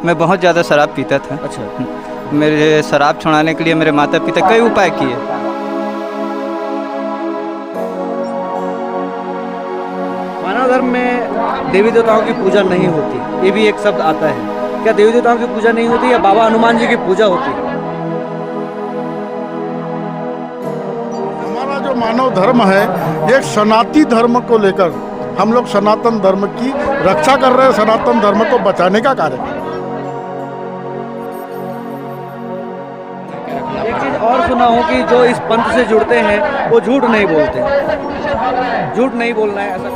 मैं बहुत ज़्यादा शराब पीता था। अच्छा। मेरे शराब छुड़ाने के लिए मेरे माता पिता कई उपाय किए। मानव धर्म में देवी देवताओं की पूजा नहीं होती, ये भी एक शब्द आता है। क्या देवी देवताओं की पूजा नहीं होती या बाबा हनुमान जी की पूजा होती है? हमारा जो मानव धर्म है, एक सनातनी धर्म को लेकर हम लोग सनातन धर्म की रक्षा कर रहे हैं, सनातन धर्म को बचाने का कार्य कर रहे हैं। एक चीज और सुना हो कि जो इस पंथ से जुड़ते हैं वो झूठ नहीं बोलते। झूठ नहीं बोलना है ऐसा।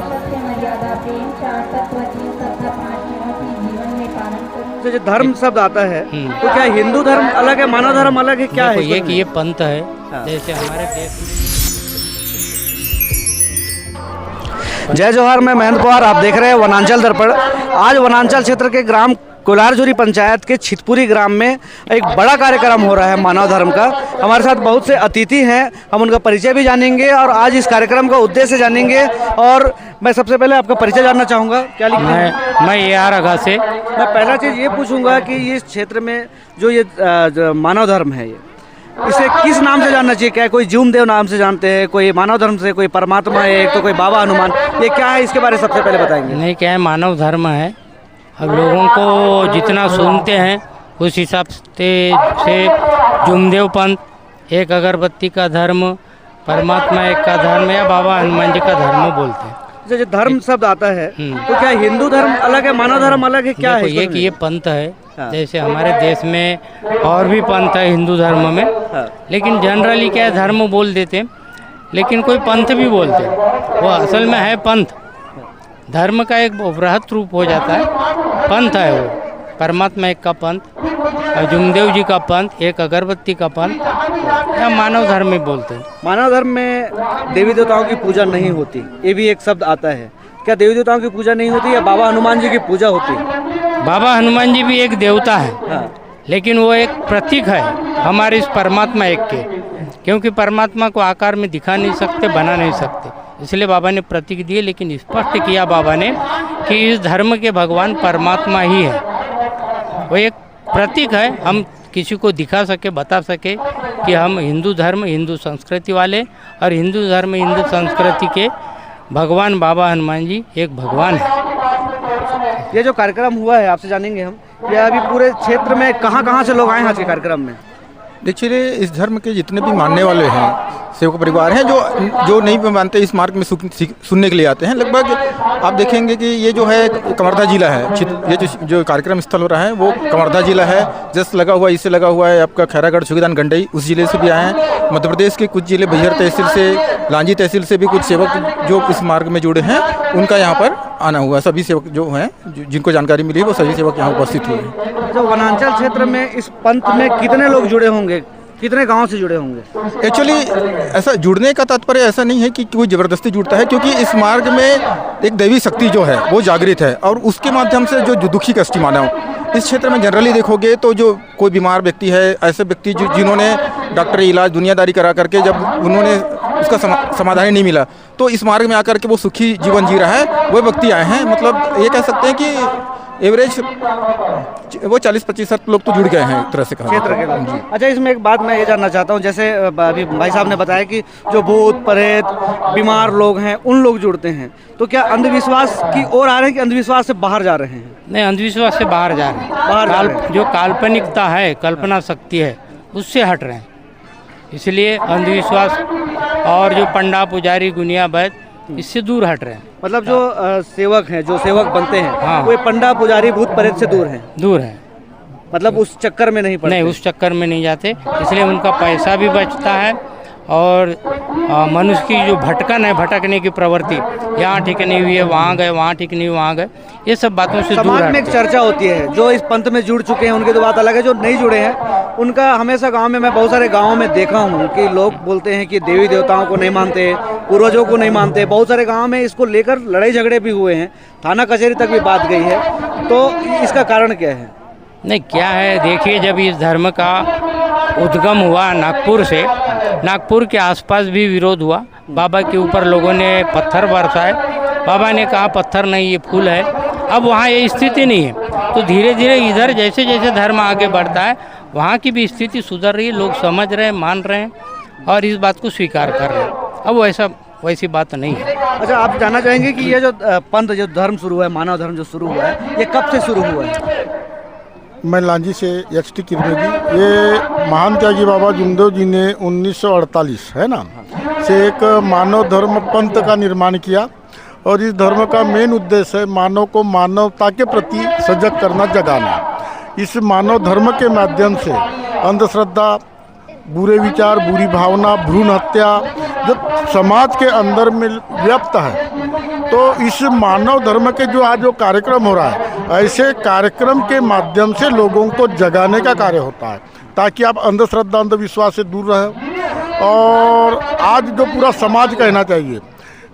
तो जो धर्म शब्द आता है तो क्या हिंदू धर्म अलग है, मानव धर्म अलग है, क्या है? ये कि ये पंथ है। जैसे हमारे देश में जय जोहार, मैं महेंद्र पवार, आप देख रहे हैं वनांचल दर्पण। आज वनांचल क्षेत्र के ग्राम कोलारजुरी पंचायत के छितपुरी ग्राम में एक बड़ा कार्यक्रम हो रहा है मानव धर्म का। हमारे साथ बहुत से अतिथि हैं, हम उनका परिचय भी जानेंगे और आज इस कार्यक्रम का उद्देश्य जानेंगे। और मैं सबसे पहले आपका परिचय जानना चाहूँगा। क्या लिखते हैं? मैं यार अगा से। मैं पहला चीज़ ये पूछूंगा कि इस क्षेत्र में जो ये जो मानव धर्म है, ये इसे किस नाम से जानना चाहिए? क्या कोई जीवम देव नाम से जानते हैं, कोई मानव धर्म से, कोई परमात्मा है, एक तो कोई बाबा हनुमान, ये क्या है? इसके बारे में सबसे पहले बताएंगे। नहीं, क्या है, मानव धर्म है। अब लोगों को जितना सुनते हैं उस हिसाब से जुमदेव पंथ, एक अगरबत्ती का धर्म, परमात्मा एक का धर्म या बाबा हनुमान जी का धर्म बोलते हैं। जो धर्म शब्द आता है तो क्या हिंदू धर्म अलग है, मानव धर्म अलग है, क्या है? ये कि ये पंथ है। जैसे हमारे देश में और भी पंथ है हिंदू धर्म में, लेकिन जनरली क्या है, धर्म बोल देते हैं, लेकिन कोई पंथ भी बोलते हैं। वो असल में है पंथ। धर्म का एक वृहत रूप हो जाता है, पंथ है वो। परमात्मा एक का पंथ, जुमदेव जी का पंथ, एक अगरबत्ती का पंथ, या मानव धर्म में बोलते हैं। मानव धर्म में देवी देवताओं की पूजा नहीं होती, ये भी एक शब्द आता है। क्या देवी देवताओं की पूजा नहीं होती या बाबा हनुमान जी की पूजा होती है? बाबा हनुमान जी भी एक देवता है, लेकिन वो एक प्रतीक है हमारे इस परमात्मा एक के, क्योंकि परमात्मा को आकार में दिखा नहीं सकते, बना नहीं सकते, इसलिए बाबा ने प्रतीक दिए। लेकिन स्पष्ट किया बाबा ने कि इस धर्म के भगवान परमात्मा ही है। वो एक प्रतीक है, हम किसी को दिखा सके, बता सके कि हम हिंदू धर्म, हिंदू संस्कृति वाले, और हिंदू धर्म, हिंदू संस्कृति के भगवान बाबा हनुमान जी एक भगवान है। ये जो कार्यक्रम हुआ है, आपसे जानेंगे हम, ये अभी पूरे क्षेत्र में कहाँ से लोग आए हैं आज के कार्यक्रम में? देखिए, इस धर्म के जितने भी मानने वाले हैं, सेवक परिवार हैं, जो नहीं भी मानते, इस मार्ग में सुनने के लिए आते हैं। लगभग आप देखेंगे कि ये जो है कवर्धा जिला है, ये जो कार्यक्रम स्थल हो रहा है वो कवर्धा जिला है। जस्ट लगा हुआ, इससे लगा हुआ है आपका खैरागढ़, सुगीदान, गंडई, उस जिले से भी आए हैं। मध्य प्रदेश के कुछ जिले, बैहर तहसील से, लांजी तहसील से भी कुछ सेवक जो इस मार्ग में जुड़े हैं, उनका यहाँ पर आना हुआ। सभी सेवक जो हैं, जिनको जानकारी मिली है, वो सभी सेवक यहाँ उपस्थित हुए हैं। जो वनांचल क्षेत्र में इस पंथ में कितने लोग जुड़े होंगे, कितने गांव से जुड़े होंगे? एक्चुअली ऐसा जुड़ने का तात्पर्य ऐसा नहीं है कि कोई ज़बरदस्ती जुड़ता है, क्योंकि इस मार्ग में एक दैवी शक्ति जो है वो जागृत है, और उसके माध्यम से जो दुखी कष्टी मानव इस क्षेत्र में जनरली देखोगे तो जो कोई बीमार व्यक्ति है, ऐसे व्यक्ति जिन्होंने डॉक्टरी इलाज दुनियादारी करा करके जब उन्होंने उसका समाधान नहीं मिला, तो इस मार्ग में आकर के वो सुखी जीवन जी रहा है, वो व्यक्ति आए हैं। मतलब ये कह सकते हैं कि एवरेज वो 40-25% लोग तो जुड़ गए हैं एक तरह से क्षेत्र के लोग। अच्छा, इसमें एक बात मैं ये जानना चाहता हूँ, जैसे अभी भाई साहब ने बताया कि जो भूत प्रेत बीमार लोग हैं उन लोग जुड़ते हैं, तो क्या अंधविश्वास की ओर आ रहे हैं कि अंधविश्वास से बाहर जा रहे हैं? नहीं, अंधविश्वास से बाहर जा रहे हैं। जो काल्पनिकता है, कल्पना शक्ति है, उससे हट रहे हैं। इसलिए अंधविश्वास और जो पंडा पुजारी गुनिया वैद, इससे दूर हट रहे हैं। मतलब जो सेवक हैं, जो सेवक बनते हैं, हाँ, वो पंडा पुजारी भूत प्रेत से दूर हैं। दूर है, मतलब उस चक्कर में नहीं पड़ते। नहीं, उस चक्कर में नहीं जाते, इसलिए उनका पैसा भी बचता है। और मनुष्य की जो भटकन है, भटकने की प्रवृत्ति, यहाँ ठीक नहीं हुई है वहाँ गए, वहाँ ठीक नहीं वहाँ गए, ये सब बातों से दूर। समाज में एक चर्चा होती है, जो इस पंथ में जुड़ चुके हैं उनकी तो बात अलग है, जो नहीं जुड़े हैं उनका हमेशा गांव में, मैं बहुत सारे गांवों में देखा हूं कि लोग बोलते हैं कि देवी देवताओं को नहीं मानते, पूर्वजों को नहीं मानते। बहुत सारे गाँव में इसको लेकर लड़ाई झगड़े भी हुए हैं, थाना कचहरी तक भी बात गई है। तो इसका कारण क्या है? नहीं, क्या है, देखिए, जब इस धर्म का उद्गम हुआ नागपुर से, नागपुर के आसपास भी विरोध हुआ। बाबा के ऊपर लोगों ने पत्थर बरसाए। बाबा ने कहा पत्थर नहीं, ये फूल है। अब वहाँ ये स्थिति नहीं है। तो धीरे धीरे इधर जैसे जैसे धर्म आगे बढ़ता है वहाँ की भी स्थिति सुधर रही है, लोग समझ रहे हैं, मान रहे हैं और इस बात को स्वीकार कर रहे हैं। अब वैसी बात नहीं है। अच्छा, आप जानना चाहेंगे कि ये जो पंथ जो धर्म शुरू हुआ है, मानव धर्म जो शुरू हुआ है, ये कब से शुरू हुआ है? मैं लांजी से XT किरमे जी। ये महान त्यागी बाबा जुमदेव जी ने 1948 है ना से एक मानव धर्म पंथ का निर्माण किया और इस धर्म का मेन उद्देश्य है मानव को मानवता के प्रति सजग करना, जगाना। इस मानव धर्म के माध्यम से अंधश्रद्धा, बुरे विचार, बुरी भावना, भ्रूण हत्या जो समाज के अंदर में व्याप्त है, तो इस मानव धर्म के जो कार्यक्रम हो रहा है, ऐसे कार्यक्रम के माध्यम से लोगों को जगाने का कार्य होता है ताकि आप अंधश्रद्धा, अंधविश्वास से दूर रहें। और आज जो पूरा समाज कहना चाहिए,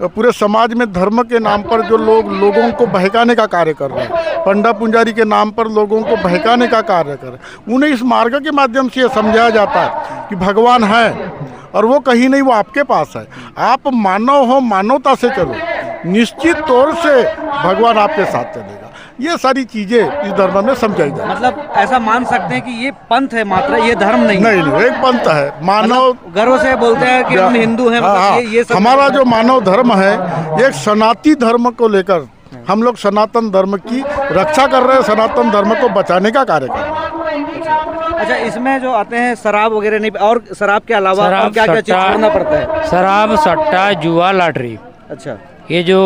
पूरे समाज में धर्म के नाम पर जो लोगों को बहकाने का कार्य कर रहे हैं, पंडा पुंजारी के नाम पर लोगों को बहकाने का कार्य कर रहे हैं, उन्हें इस मार्ग के माध्यम से ये समझाया जाता है कि भगवान है और वो कहीं नहीं, वो आपके पास है। आप मानव हो, मानवता से चलो, निश्चित तौर से भगवान आपके साथ चलेगा। ये सारी चीज़ें इस धर्म में समझाई जाती हैं। मतलब ऐसा मान सकते हैं कि ये पंथ है मात्र, ये धर्म नहीं है। नहीं, एक पंथ है। मानव मतलब गर्व से बोलते हैं कि हम हिंदू हैं। हाँ, ये सब हमारा जो मानव धर्म है, एक सनातनी धर्म को लेकर हम लोग सनातन धर्म की रक्षा कर रहे हैं, सनातन धर्म को बचाने का कार्य कर रहे हैं। अच्छा, इसमें जो आते हैं शराब वगैरह नहीं, और शराब के अलावा और क्या क्या चीज छोड़ना पड़ता है? शराब, सट्टा, जुआ, लॉटरी, अच्छा, ये जो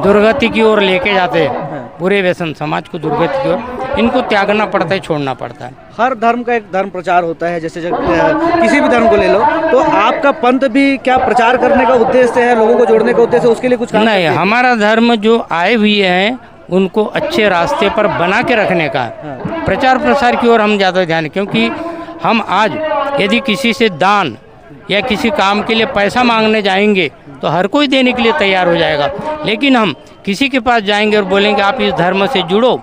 दुर्गति की ओर लेके जाते हैं, पूरे व्यसन समाज को दुर्गति की ओर, इनको त्यागना पड़ता है, छोड़ना पड़ता है। हर धर्म का एक धर्म प्रचार होता है, जैसे किसी भी धर्म को ले लो, तो आपका पंथ भी क्या प्रचार करने का उद्देश्य है, लोगों को जोड़ने का उद्देश्य, उसके लिए कुछ काम नहीं, हमारा धर्म जो आए हुए हैं उनको अच्छे रास्ते पर बना के रखने का, प्रचार प्रसार की ओर हम ज़्यादा ध्यान, क्योंकि हम आज यदि किसी से दान या किसी काम के लिए पैसा मांगने जाएंगे तो हर कोई देने के लिए तैयार हो जाएगा, लेकिन हम किसी के पास जाएंगे और बोलेंगे आप इस धर्म से जुड़ो,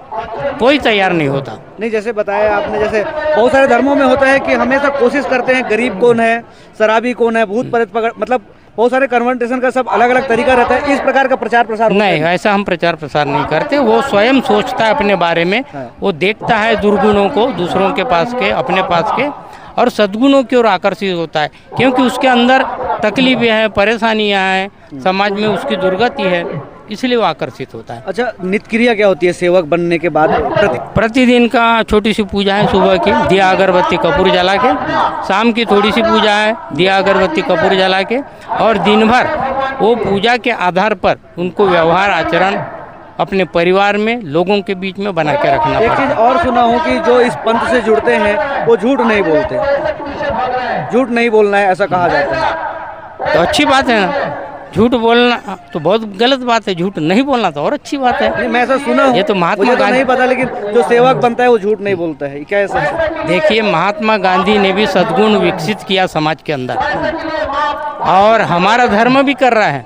कोई तैयार नहीं होता। नहीं, जैसे बताया आपने, जैसे बहुत सारे धर्मों में होता है कि हमेशा कोशिश करते हैं गरीब कौन है, शराबी कौन है, भूत प्रेत पकड़, मतलब बहुत सारे कन्वर्टेशन का सब अलग अलग तरीका रहता है। इस प्रकार का प्रचार प्रसार नहीं, ऐसा हम प्रचार प्रसार नहीं करते। वो स्वयं सोचता है अपने बारे में, वो देखता है दुर्गुणों को दूसरों के पास के, अपने पास के, और सद्गुणों की ओर आकर्षित होता है, क्योंकि उसके अंदर तकलीफें हैं, परेशानियां हैं, समाज में उसकी दुर्गति है, इसलिए वो आकर्षित होता है। अच्छा, नित्य क्रिया क्या होती है सेवक बनने के बाद? प्रतिदिन का छोटी सी पूजा है, सुबह की दिया अगरबत्ती कपूर जला के, शाम की थोड़ी सी पूजा है, दिया अगरबत्ती कपूर जला के, और दिन भर वो पूजा के आधार पर उनको व्यवहार आचरण अपने परिवार में, लोगों के बीच में बना के रखना एक पड़ता चीज़ है। और सुना हूँ कि जो इस पंथ से जुड़ते हैं वो झूठ नहीं बोलते, झूठ नहीं बोलना है ऐसा कहा जाता है। तो अच्छी बात है ना, झूठ बोलना तो बहुत गलत बात है, झूठ नहीं बोलना तो और अच्छी बात है। नहीं, मैं ऐसा सुना हूँ, ये तो महात्मा मुझे तो गांधी, नहीं पता, लेकिन जो सेवक बनता है वो झूठ नहीं बोलता है, क्या ऐसा? देखिए महात्मा गांधी ने भी सद्गुण विकसित किया समाज के अंदर, और हमारा धर्म भी कर रहा है।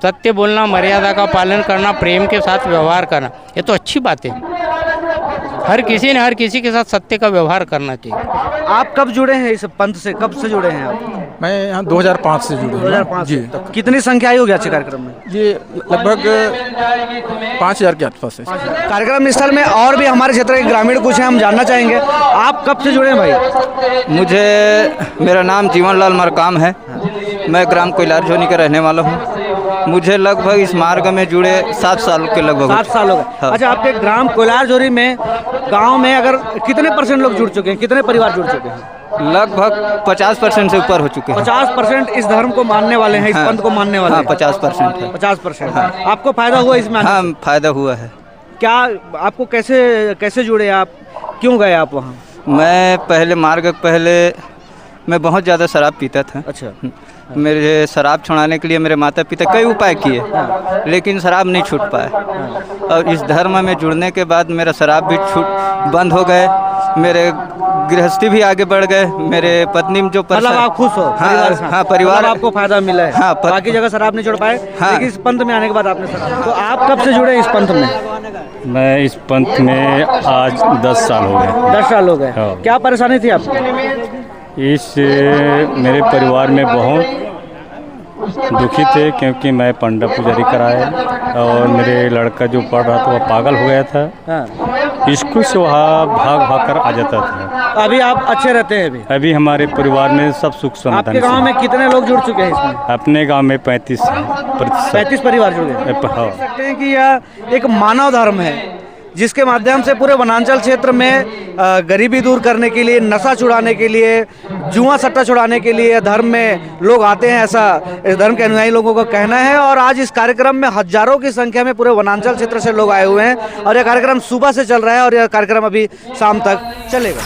सत्य बोलना, मर्यादा का पालन करना, प्रेम के साथ व्यवहार करना, ये तो अच्छी बात है। हर किसी ने हर किसी के साथ सत्य का व्यवहार करना चाहिए। आप कब जुड़े हैं इस पंथ से, कब से जुड़े हैं आप? मैं यहाँ 2005 से जुड़ा हूँ। 2005 जी, से। कितनी संख्या आई होगी अच्छे कार्यक्रम में? ये लगभग 5000 के आसपास है। कार्यक्रम स्थल में और भी हमारे क्षेत्र के ग्रामीण कुछ हैं, हम जानना चाहेंगे। आप कब से जुड़े हैं भाई? मेरा नाम जीवनलाल मरकाम है। मैं ग्राम कोइलार झोनी का रहने वाला हूँ। मुझे लगभग इस मार्ग में जुड़े 7 साल के लगभग। 7 साल हो गए। हाँ। अच्छा, आपके ग्राम कोइलार झोरी में गांव में अगर कितने % लोग जुड़ चुके हैं, कितने परिवार जुड़ चुके हैं? लगभग 50% से ऊपर हो चुके हैं। 50% इस धर्म को मानने वाले हैं, इस पंथ को मानने वाले हाँ, हैं। 50% है। 50%। आपको फायदा हुआ इसमें आने हाँ, से? फायदा हुआ है। क्या आपको कैसे जुड़े आप, क्यों गए आप वहाँ? मैं पहले मैं बहुत ज़्यादा शराब पीता था। अच्छा। मेरे शराब छुड़ाने के लिए मेरे माता पिता कई उपाय किए, लेकिन शराब नहीं छूट पाए। और इस धर्म में जुड़ने के बाद मेरा शराब भी बंद हो गए, मेरे गृहस्थी भी आगे बढ़ गए, मेरे पत्नी जो मतलब आप खुश हो? हाँ, परिवार मतलब आपको फायदा मिला है। हाँ, बाकी जगह शराब नहीं छोड़ पाए, हाँ। लेकिन इस पंथ में आने के बाद आपने शराब। तो आप कब से जुड़े इस पंथ में? मैं इस पंथ में आज 10 साल हो गए। 10 साल हो गए। हाँ। क्या परेशानी थी आपको? इस मेरे परिवार में बहुत दुखी थे क्योंकि मैं पंडा पुजारी कराए और मेरे लड़का जो पढ़ रहा था वह पागल हो गया था। हाँ। स्कूल से वहाँ भाग भाग कर आ जाता था। अभी आप अच्छे रहते हैं? अभी हमारे परिवार में सब सुख समाधान आपके गांव में कितने लोग जुड़ चुके हैं इसमें? अपने गांव में 35% परिवार जुड़ गए। हाँ। कह सकते हैं कि यह एक मानव धर्म है जिसके माध्यम से पूरे वनांचल क्षेत्र में गरीबी दूर करने के लिए, नशा छुड़ाने के लिए, जुआ सट्टा छुड़ाने के लिए धर्म में लोग आते हैं, ऐसा इस धर्म के अनुयायी लोगों का कहना है। और आज इस कार्यक्रम में हजारों की संख्या में पूरे वनांचल क्षेत्र से लोग आए हुए हैं और यह कार्यक्रम सुबह से चल रहा है और यह कार्यक्रम अभी शाम तक चलेगा।